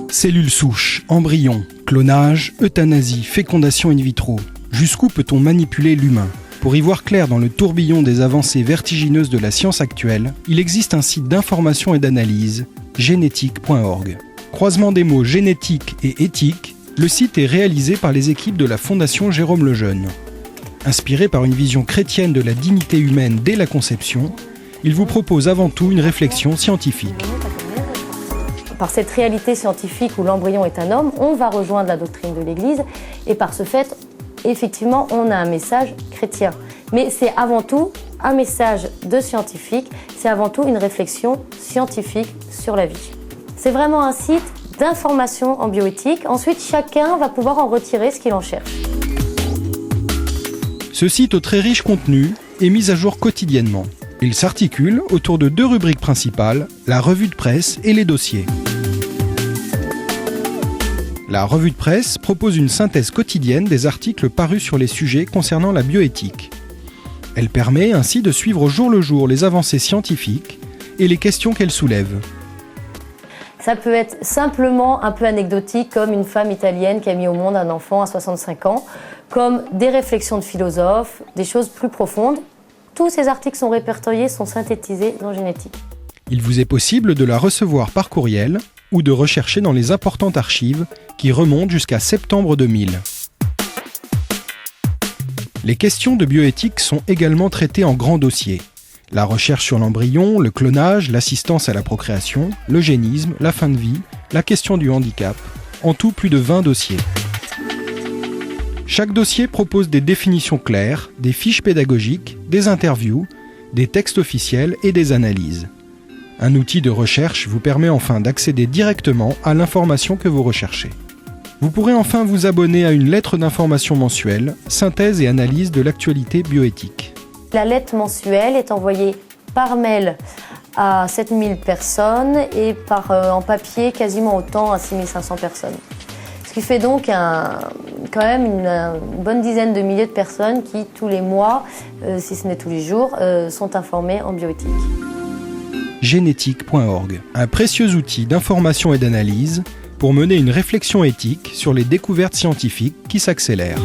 Cellules souches, embryons, clonage, euthanasie, fécondation in vitro. Jusqu'où peut-on manipuler l'humain ? Pour y voir clair dans le tourbillon des avancées vertigineuses de la science actuelle, il existe un site d'information et d'analyse, génétique.org. Croisement des mots génétique et éthique, le site est réalisé par les équipes de la Fondation Jérôme Lejeune. Inspiré par une vision chrétienne de la dignité humaine dès la conception, il vous propose avant tout une réflexion scientifique. Par cette réalité scientifique où l'embryon est un homme, on va rejoindre la doctrine de l'Église et par ce fait, effectivement, on a un message chrétien. Mais c'est avant tout un message de scientifique, c'est avant tout une réflexion scientifique sur la vie. C'est vraiment un site d'information en bioéthique. Ensuite, chacun va pouvoir en retirer ce qu'il en cherche. Ce site au très riche contenu est mis à jour quotidiennement. Il s'articule autour de 2 rubriques principales, la revue de presse et les dossiers. La revue de presse propose une synthèse quotidienne des articles parus sur les sujets concernant la bioéthique. Elle permet ainsi de suivre au jour le jour les avancées scientifiques et les questions qu'elles soulèvent. Ça peut être simplement un peu anecdotique, comme une femme italienne qui a mis au monde un enfant à 65 ans, comme des réflexions de philosophes, des choses plus profondes. Tous ces articles sont répertoriés, sont synthétisés dans Génétique. Il vous est possible de la recevoir par courriel ou de rechercher dans les importantes archives qui remontent jusqu'à septembre 2000. Les questions de bioéthique sont également traitées en grands dossiers. La recherche sur l'embryon, le clonage, l'assistance à la procréation, l'eugénisme, la fin de vie, la question du handicap. En tout, plus de 20 dossiers. Chaque dossier propose des définitions claires, des fiches pédagogiques, des interviews, des textes officiels et des analyses. Un outil de recherche vous permet enfin d'accéder directement à l'information que vous recherchez. Vous pourrez enfin vous abonner à une lettre d'information mensuelle, synthèse et analyse de l'actualité bioéthique. La lettre mensuelle est envoyée par mail à 7000 personnes et en papier quasiment autant à 6500 personnes. Ce qui fait donc quand même une bonne dizaine de milliers de personnes qui, tous les mois, si ce n'est tous les jours, sont informées en bioéthique. Génétique.org, un précieux outil d'information et d'analyse pour mener une réflexion éthique sur les découvertes scientifiques qui s'accélèrent.